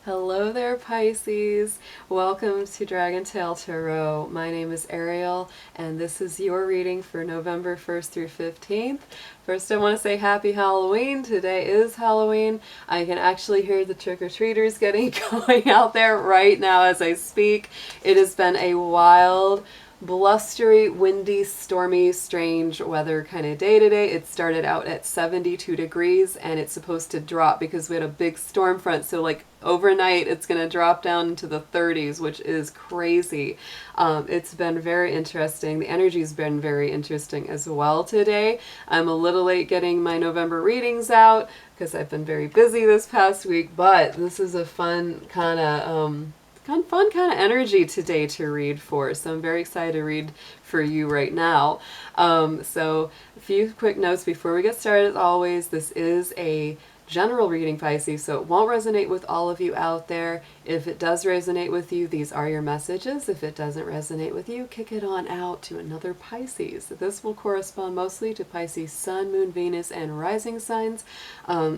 Hello there, Pisces. Welcome to DragonTaleTarot. My name is Ariel, and this is your reading for November 1st through 15th. First, I want to say happy Halloween. Today is Halloween. I can actually hear the trick-or-treaters getting going out there right now as I speak. It has been a wild, blustery, windy, stormy, strange weather kind of day today. It started out at 72 degrees and it's supposed to drop because we had a big storm front. So like overnight it's going to drop down into the 30s, which is crazy. It's been very interesting. The energy's been very interesting as well today. I'm a little late getting my November readings out because I've been very busy this past week, but this is a fun kind of energy today to read for. So I'm very excited to read for you right now. So a few quick notes before we get started. As always, this is a general reading, Pisces, so it won't resonate with all of you out there. If it does resonate with you, these are your messages. If it doesn't resonate with you, kick it on out to another Pisces. This will correspond mostly to Pisces Sun, Moon, Venus, and rising signs.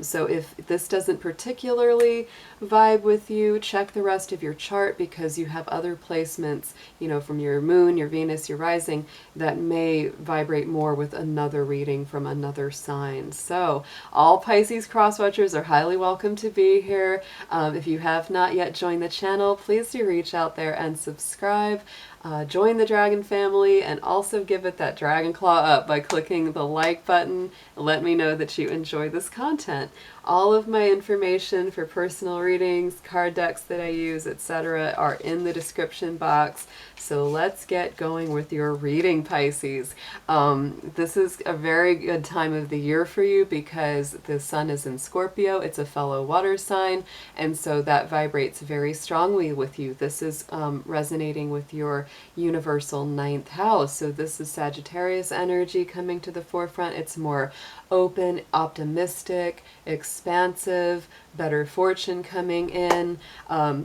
So if this doesn't particularly vibe with you, check the rest of your chart because you have other placements, you know, from your Moon, your Venus, your rising, that may vibrate more with another reading from another sign. So all Pisces cross-watchers are highly welcome to be here. If you have not yet joined the channel, please do reach out there and subscribe. Join the Dragon family and also give it that dragon claw up by clicking the like button. Let me know that you enjoy this content. All of my information for personal readings, card decks that I use, etc. are in the description box. So let's get going with your reading, Pisces. This is a very good time of the year for you because the sun is in Scorpio. It's a fellow water sign, and so that vibrates very strongly with you. This is resonating with your universal ninth house. So this is Sagittarius energy coming to the forefront. It's more open, optimistic, expansive, better fortune coming in.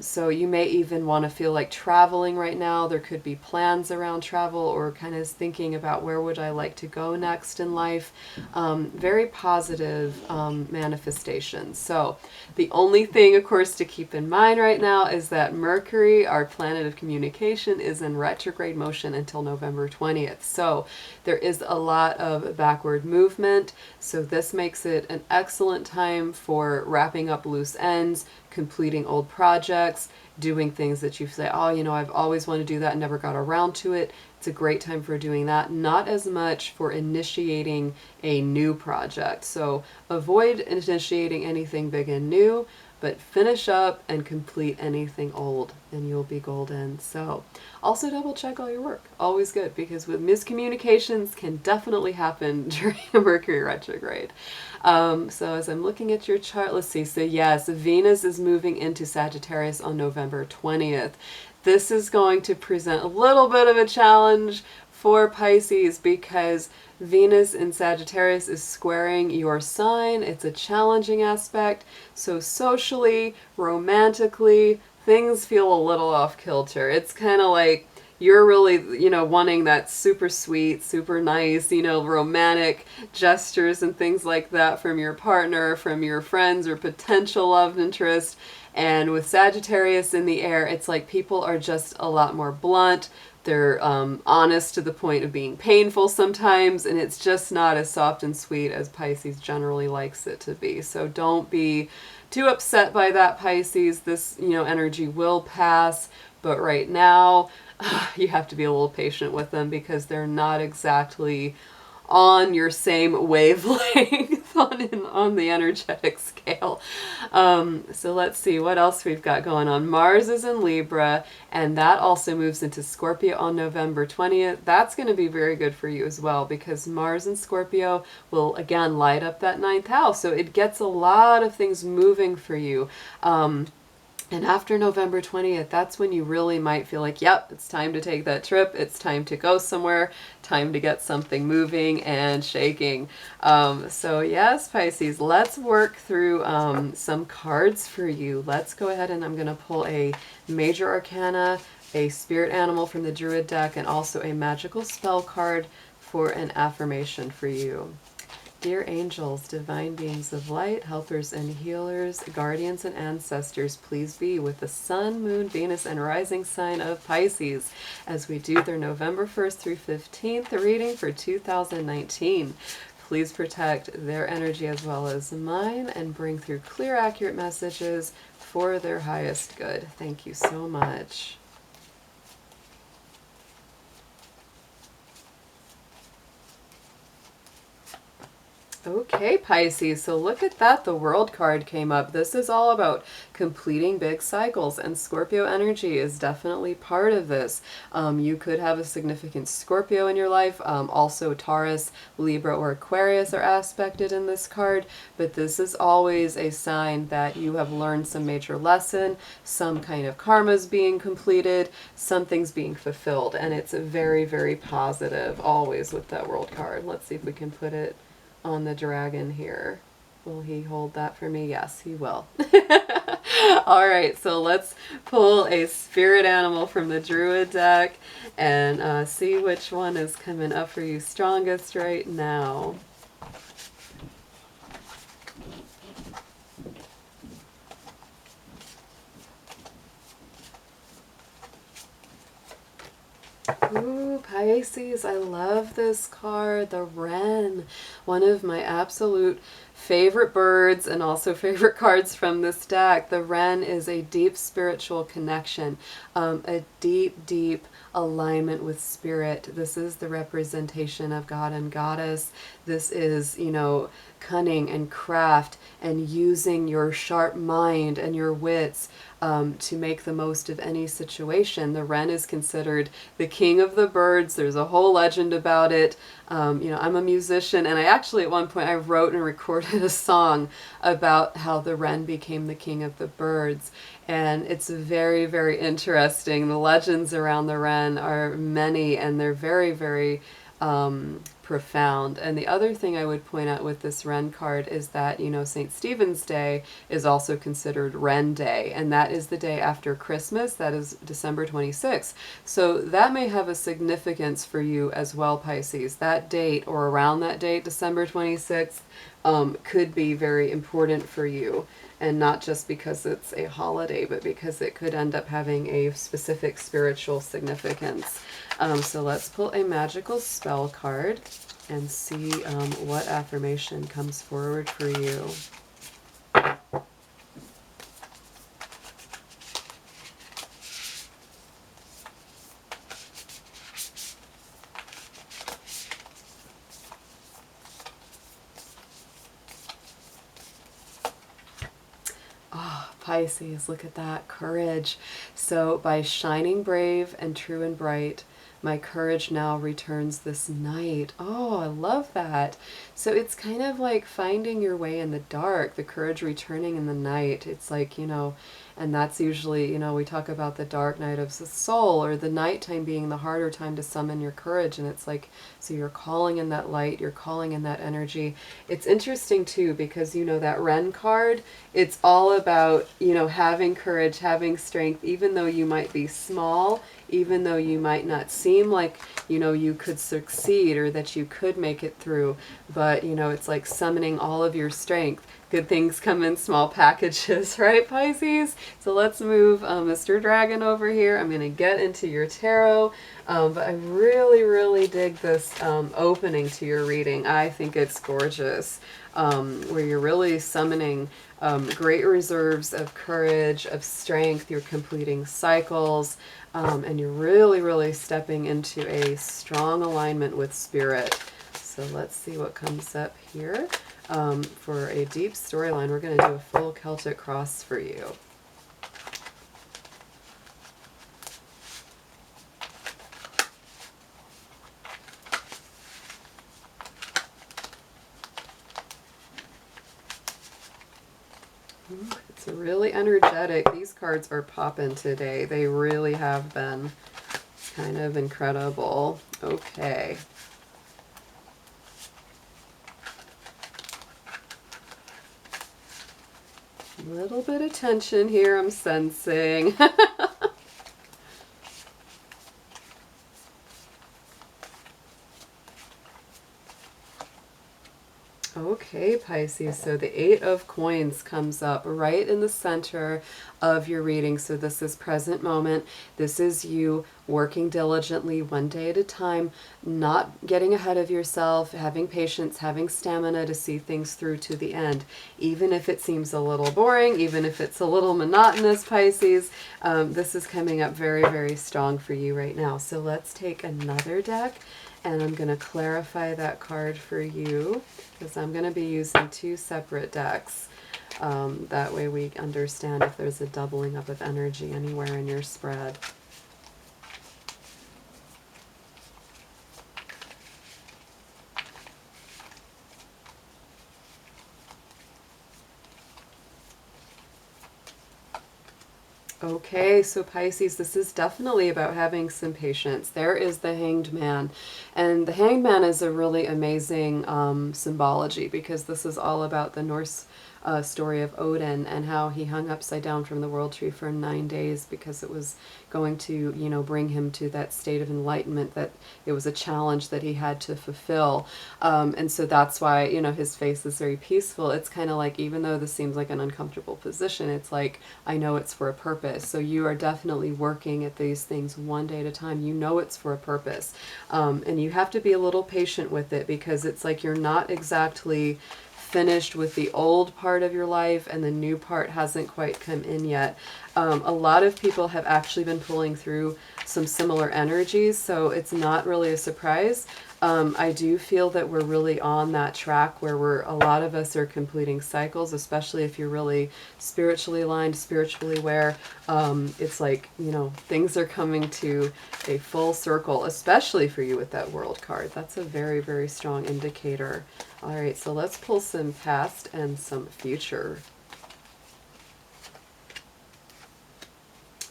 So you may even want to feel like traveling right now. There could be plans around travel or kind of thinking about where would I like to go next in life. Very positive manifestations. So the only thing, of course, to keep in mind right now is that Mercury, our planet of communication, is in retrograde motion until November 20th. So there is a lot of backward movement. So this makes it an excellent time for wrapping up loose ends, completing old projects, doing things that you say, oh, you know, I've always wanted to do that and never got around to it. It's a great time for doing that. Not as much for initiating a new project. So avoid initiating anything big and new, but finish up and complete anything old and you'll be golden. So also double check all your work. Always good, because with miscommunications can definitely happen during a Mercury retrograde. So as I'm looking at your chart, let's see. So yes, Venus is moving into Sagittarius on November 20th. This is going to present a little bit of a challenge for Pisces because Venus in Sagittarius is squaring your sign. It's a challenging aspect. So socially, romantically, things feel a little off kilter. It's kind of like you're really, you know, wanting that super sweet, super nice, you know, romantic gestures and things like that from your partner, from your friends or potential love interest. And with Sagittarius in the air, it's like people are just a lot more blunt. They're honest to the point of being painful sometimes, and it's just not as soft and sweet as Pisces generally likes it to be. So don't be too upset by that, Pisces. This, you know, energy will pass, but right now you have to be a little patient with them because they're not exactly on your same wavelength on the energetic scale. So let's see what else we've got going on. Mars is in Libra, and that also moves into Scorpio on November 20th. That's going to be very good for you as well because Mars in Scorpio will again light up that ninth house. So it gets a lot of things moving for you. And after November 20th, that's when you really might feel like, yep, it's time to take that trip. It's time to go somewhere. Time to get something moving and shaking. So yes, Pisces, let's work through some cards for you. Let's go ahead and I'm going to pull a Major Arcana, a Spirit Animal from the Druid deck, and also a Magical Spell card for an affirmation for you. Dear angels, divine beings of light, helpers and healers, guardians and ancestors, please be with the Sun, Moon, Venus, and rising sign of Pisces as we do their November 1st through 15th reading for 2019. Please protect their energy as well as mine and bring through clear, accurate messages for their highest good. Thank you so much. Okay, Pisces, so look at that. The World card came up. This is all about completing big cycles, and Scorpio energy is definitely part of this. You could have a significant Scorpio in your life. Also, Taurus, Libra, or Aquarius are aspected in this card, but this is always a sign that you have learned some major lesson, some kind of karma is being completed, something's being fulfilled, and it's very, very positive always with that World card. Let's see if we can put it on the dragon here. Will he hold that for me? Yes, he will. All right, so let's pull a spirit animal from the Druid deck and see which one is coming up for you strongest right now. Ooh, Pisces, I love this card, the Wren. One of my absolute favorite birds and also favorite cards from this deck. The Wren is a deep spiritual connection, a deep, deep alignment with spirit. This is the representation of God and Goddess. This is, you know, cunning and craft and using your sharp mind and your wits to make the most of any situation. The Wren is considered the king of the birds. There's a whole legend about it. You know, I'm a musician, and I actually at one point I wrote and recorded a song about how the Wren became the king of the birds. And it's very, very interesting. The legends around the Wren are many, and they're very, very profound. And the other thing I would point out with this Wren card is that, you know, St. Stephen's Day is also considered Wren Day, and that is the day after Christmas. That is December 26th. So that may have a significance for you as well, Pisces. That date, or around that date, December 26th, could be very important for you. And not just because it's a holiday, but because it could end up having a specific spiritual significance. So let's pull a magical spell card and see what affirmation comes forward for you. Pisces, look at that, courage. So by shining brave and true and bright, my courage now returns this night. Oh, I love that. So it's kind of like finding your way in the dark, the courage returning in the night. It's like, you know, and that's usually, you know, we talk about the dark night of the soul, or the nighttime being the harder time to summon your courage. And it's like, so you're calling in that light, you're calling in that energy. It's interesting too, because, you know, that Wren card, it's all about, you know, having courage, having strength, even though you might be small, even though you might not seem like, you know, you could succeed or that you could make it through. But, you know, it's like summoning all of your strength. Good things come in small packages, right, Pisces? So let's move Mr. Dragon over here. I'm going to get into your tarot, but I really, really dig this opening to your reading. I think it's gorgeous, where you're really summoning great reserves of courage, of strength. You're completing cycles, and you're really, really stepping into a strong alignment with spirit. So let's see what comes up here. For a deep storyline, we're going to do a full Celtic cross for you. It's really energetic. These cards are popping today. They really have been. It's kind of incredible. Okay. A little bit of tension here, I'm sensing. Okay, Pisces, so the Eight of Coins comes up right in the center of your reading. So this is present moment. This is you working diligently one day at a time, not getting ahead of yourself, having patience, having stamina to see things through to the end. Even if it seems a little boring, even if it's a little monotonous, Pisces, this is coming up very, very strong for you right now. So let's take another deck. And I'm going to clarify that card for you because I'm going to be using two separate decks. That way we understand if there's a doubling up of energy anywhere in your spread. Okay, so Pisces, this is definitely about having some patience. There is the Hanged Man, and the Hanged Man is a really amazing symbology because this is all about the Norse story of Odin and how he hung upside down from the world tree for 9 days because it was going to, you know, bring him to that state of enlightenment, that it was a challenge that he had to fulfill. And so that's why, you know, his face is very peaceful. It's kind of like, even though this seems like an uncomfortable position, it's like, I know it's for a purpose. So you are definitely working at these things one day at a time. You know it's for a purpose. And you have to be a little patient with it because it's like you're not exactly finished with the old part of your life and the new part hasn't quite come in yet. A lot of people have actually been pulling through some similar energies, so it's not really a surprise. I do feel that we're really on that track where a lot of us are completing cycles, especially if you're really spiritually aligned, spiritually aware. It's like, you know, things are coming to a full circle, especially for you with that World card. That's a very, very strong indicator. All right, so let's pull some past and some future.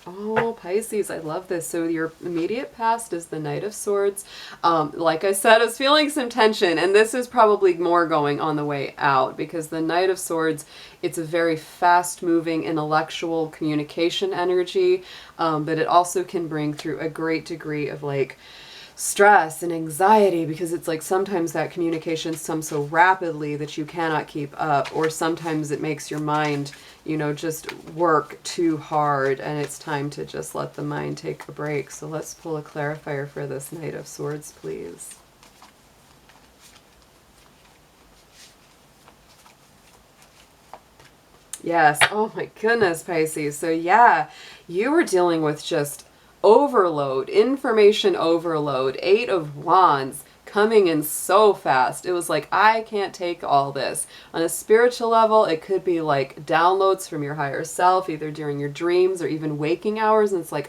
Oh, Pisces, I love this. So your immediate past is the Knight of Swords. Like I said, I was feeling some tension, and this is probably more going on the way out because the Knight of Swords, it's a very fast-moving intellectual communication energy, but it also can bring through a great degree of like stress and anxiety because it's like sometimes that communication comes so rapidly that you cannot keep up, or sometimes it makes your mind, you know, just work too hard and it's time to just let the mind take a break. So let's pull a clarifier for this Knight of Swords, please. Yes. Oh my goodness, Pisces. So yeah, you were dealing with just overload, information overload, 8 of Wands coming in so fast. It was like, I can't take all this. On a spiritual level, it could be like downloads from your higher self, either during your dreams or even waking hours. And it's like,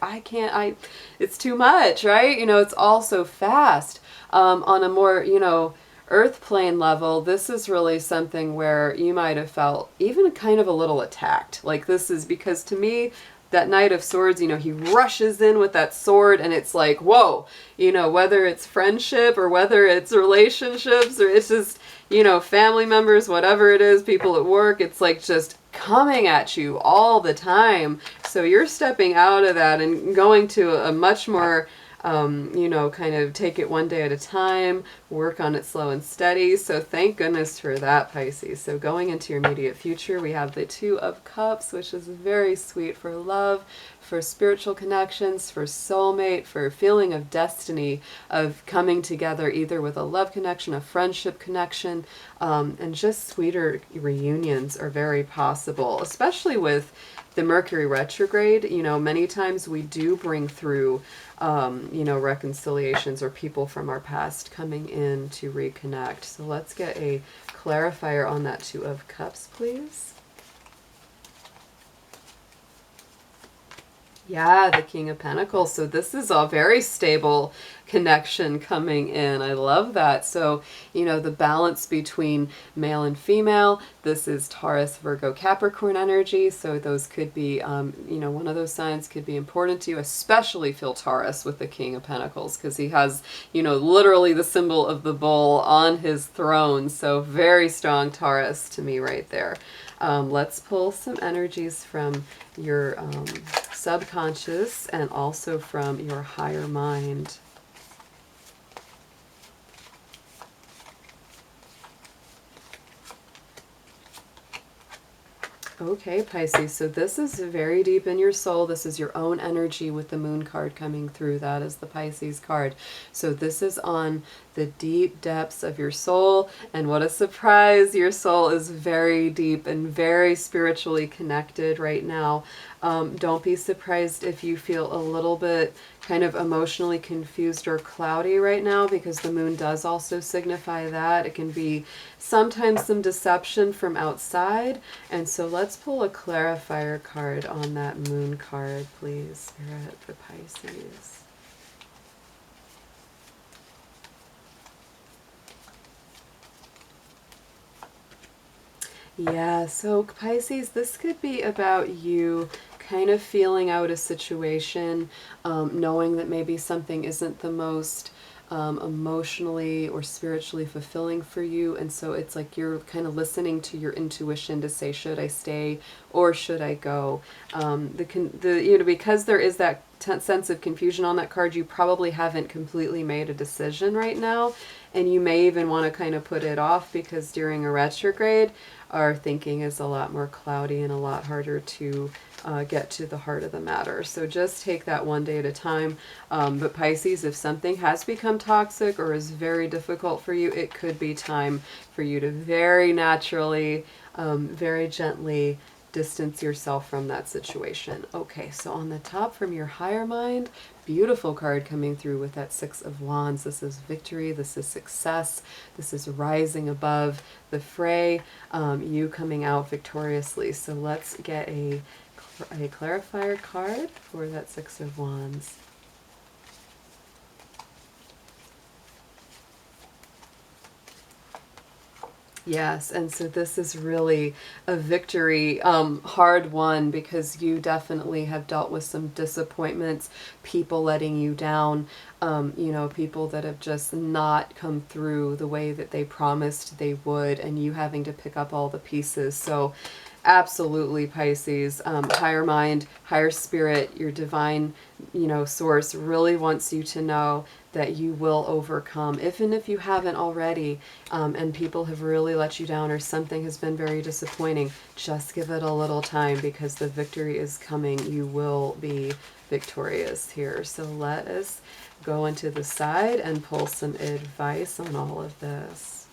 it's too much, right? You know, it's all so fast. On a more, you know, earth plane level, this is really something where you might have felt even kind of a little attacked. Like this is because to me, that Knight of Swords, you know, he rushes in with that sword and it's like, whoa, you know, whether it's friendship or whether it's relationships or it's just, you know, family members, whatever it is, people at work, it's like just coming at you all the time. So you're stepping out of that and going to a much more you know, kind of take it one day at a time, work on it slow and steady. So thank goodness for that, Pisces. So going into your immediate future, we have the Two of Cups, which is very sweet for love, for spiritual connections, for soulmate, for feeling of destiny, of coming together either with a love connection, a friendship connection, and just sweeter reunions are very possible, especially with the Mercury retrograde. You know, many times we do bring through, you know, reconciliations or people from our past coming in to reconnect. So let's get a clarifier on that Two of Cups, please. Yeah, the King of Pentacles. So this is a very stable connection coming in. I love that. So, you know, the balance between male and female. This is Taurus, Virgo, Capricorn energy. So those could be, you know, one of those signs could be important to you, especially feel Taurus with the King of Pentacles because he has, you know, literally the symbol of the bull on his throne. So very strong Taurus to me right there. Let's pull some energies from your subconscious and also from your higher mind. Okay, Pisces, so this is very deep in your soul. This is your own energy with the moon card coming through. That is the Pisces card. So this is on the deep depths of your soul. And what a surprise, your soul is very deep and very spiritually connected right now. Don't be surprised if you feel a little bit kind of emotionally confused or cloudy right now, because the moon does also signify that. It can be sometimes some deception from outside. And so let's pull a clarifier card on that moon card, please, Spirit, for Pisces. Yeah, so Pisces, this could be about you kind of feeling out a situation, knowing that maybe something isn't the most emotionally or spiritually fulfilling for you, and so it's like you're kind of listening to your intuition to say, should I stay or should I go? Because there is that sense of confusion on that card, you probably haven't completely made a decision right now, and you may even want to kind of put it off, because during a retrograde our thinking is a lot more cloudy and a lot harder to get to the heart of the matter. So just take that one day at a time. But Pisces, if something has become toxic or is very difficult for you, it could be time for you to very naturally, very gently distance yourself from that situation. Okay, so on the top from your higher mind, beautiful card coming through with that Six of Wands. This is victory, this is success, this is rising above the fray, you coming out victoriously. So let's get a clarifier card for that Six of Wands. Yes, and so this is really a victory, hard won, because you definitely have dealt with some disappointments, people letting you down, people that have just not come through the way that they promised they would, and you having to pick up all the pieces. So absolutely, Pisces, higher mind, higher spirit, your divine, source really wants you to know that you will overcome, even if you haven't already, and people have really let you down or something has been very disappointing. Just give it a little time, because the victory is coming. You will be victorious here. So let us go into the side and pull some advice on all of this.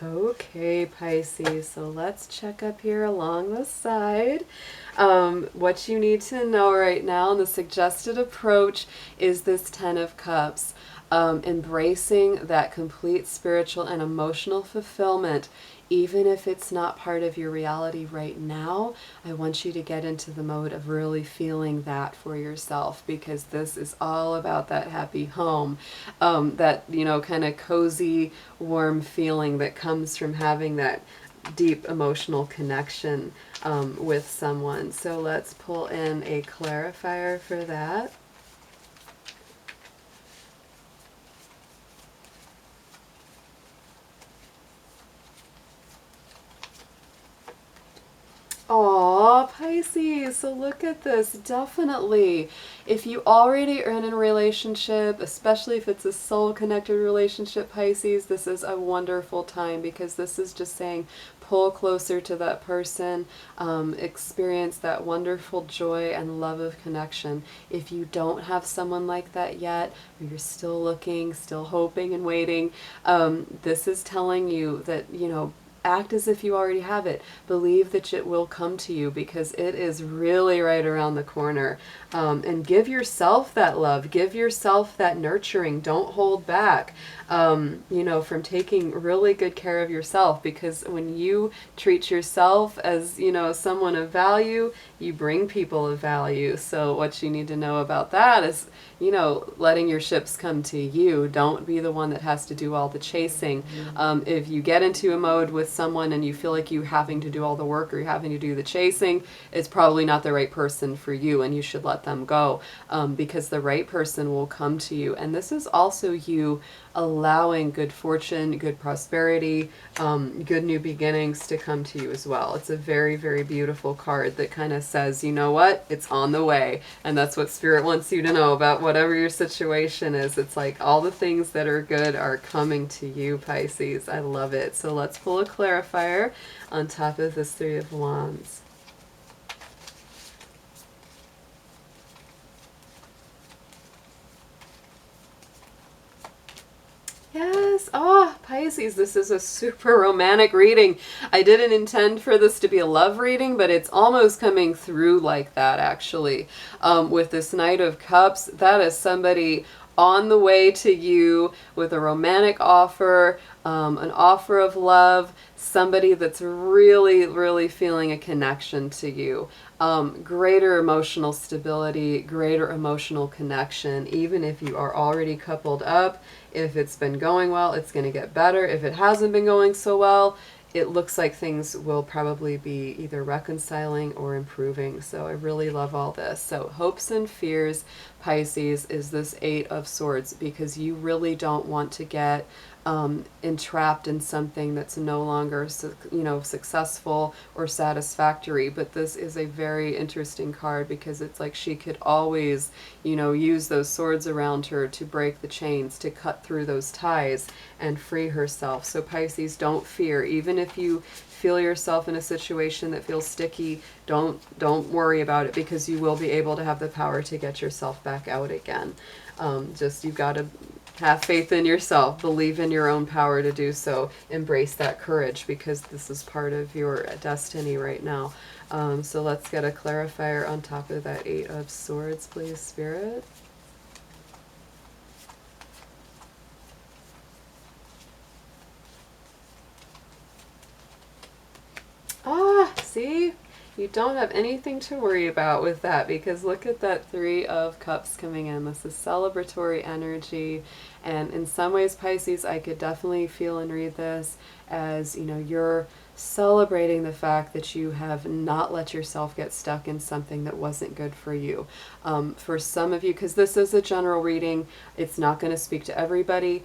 Okay, Pisces, so let's check up here along the side. What you need to know right now, and the suggested approach is this Ten of Cups. Embracing that complete spiritual and emotional fulfillment, even if it's not part of your reality right now. I want you to get into the mode of really feeling that for yourself, because this is all about that happy home, that, kind of cozy, warm feeling that comes from having that deep emotional connection with someone. So let's pull in a clarifier for that. Aw, Pisces, so look at this. Definitely, if you already are in a relationship, especially if it's a soul-connected relationship, Pisces, this is a wonderful time, because this is just saying pull closer to that person, experience that wonderful joy and love of connection. If you don't have someone like that yet, or you're still looking, still hoping and waiting, this is telling you that, act as if you already have it. Believe that it will come to you, because it is really right around the corner. And give yourself that love. Give yourself that nurturing. Don't hold back, from taking really good care of yourself, because when you treat yourself as, someone of value, you bring people of value. So what you need to know about that is, you know, letting your ships come to you. Don't be the one that has to do all the chasing. If you get into a mode with someone and you feel like you having to do all the work or you're having to do the chasing, it's probably not the right person for you, and you should let them go, because the right person will come to you. And this is also you allowing good fortune, good prosperity, good new beginnings to come to you as well. It's a very, very beautiful card that kind of says, you know what, it's on the way. And that's what Spirit wants you to know about whatever your situation is. It's like all the things that are good are coming to you, Pisces. I love it. So let's pull a clarifier on top of this Three of Wands. Yes. Oh, Pisces, this is a super romantic reading. I didn't intend for this to be a love reading, but it's almost coming through like that, actually. With this Knight of Cups, that is somebody on the way to you with a romantic offer, an offer of love, somebody that's really, really feeling a connection to you. Greater emotional stability, greater emotional connection, even if you are already coupled up. If it's been going well, it's going to get better. If it hasn't been going so well, it looks like things will probably be either reconciling or improving. So I really love all this. So hopes and fears, Pisces, is this Eight of Swords, because you really don't want to get entrapped in something that's no longer, you know, successful or satisfactory. But this is a very interesting card because it's like she could always, you know, use those swords around her to break the chains, to cut through those ties and free herself. So Pisces, don't fear. Even if you feel yourself in a situation that feels sticky, don't worry about it, because you will be able to have the power to get yourself back out again. Just, you've got to have faith in yourself, believe in your own power to do so, embrace that courage, because this is part of your destiny right now. So let's get a clarifier on top of that Eight of Swords, please, Spirit. Ah, see? You don't have anything to worry about with that, because look at that Three of Cups coming in. This is celebratory energy, and in some ways, Pisces, I could definitely feel and read this as, you know, you're celebrating the fact that you have not let yourself get stuck in something that wasn't good for you. For some of you, because this is a general reading, it's not going to speak to everybody.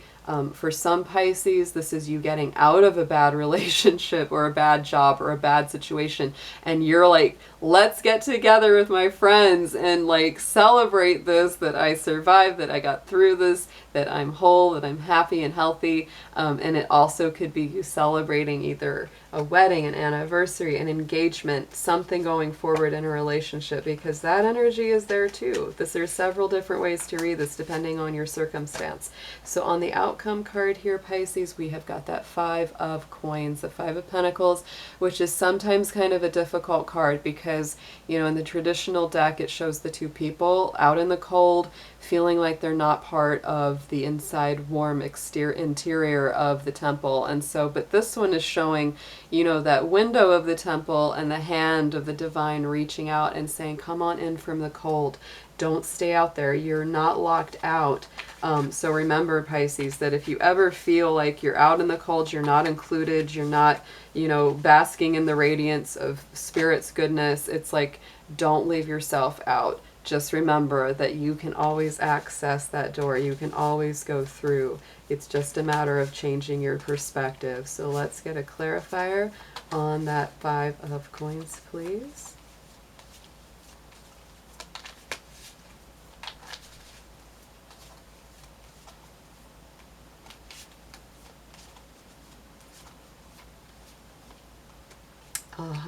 For some Pisces, this is you getting out of a bad relationship or a bad job or a bad situation, and you're like, let's get together with my friends and like celebrate this, that I survived, that I got through this, that I'm whole, that I'm happy and healthy. And it also could be you celebrating either a wedding, an anniversary, an engagement, something going forward in a relationship, because that energy is there too. There's several different ways to read this depending on your circumstance. So on the outcome card here, Pisces, we have got that Five of Coins, the Five of Pentacles, which is sometimes kind of a difficult card because, you know, in the traditional deck, it shows the two people out in the cold, feeling like they're not part of the inside warm interior of the temple. And so, but this one is showing, you know, that window of the temple and the hand of the divine reaching out and saying, come on in from the cold. Don't stay out there. You're not locked out. So remember, Pisces, that if you ever feel like you're out in the cold, you're not included, you're not, you know, basking in the radiance of Spirit's goodness, it's like, don't leave yourself out. Just remember that you can always access that door. You can always go through. It's just a matter of changing your perspective. So let's get a clarifier on that Five of Coins, please.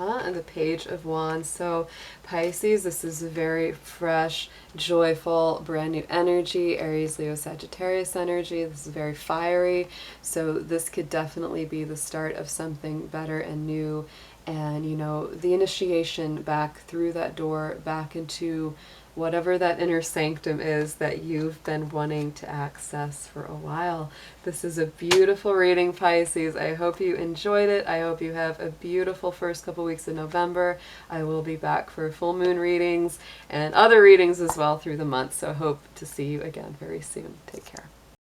And the Page of Wands. So Pisces, this is a very fresh, joyful, brand new energy. Aries, Leo, Sagittarius energy. This is very fiery. So this could definitely be the start of something better and new. And, you know, the initiation back through that door, back into whatever that inner sanctum is that you've been wanting to access for a while. This is a beautiful reading, Pisces. I hope you enjoyed it. I hope you have a beautiful first couple weeks of November. I will be back for full moon readings and other readings as well through the month, so hope to see you again very soon. Take care.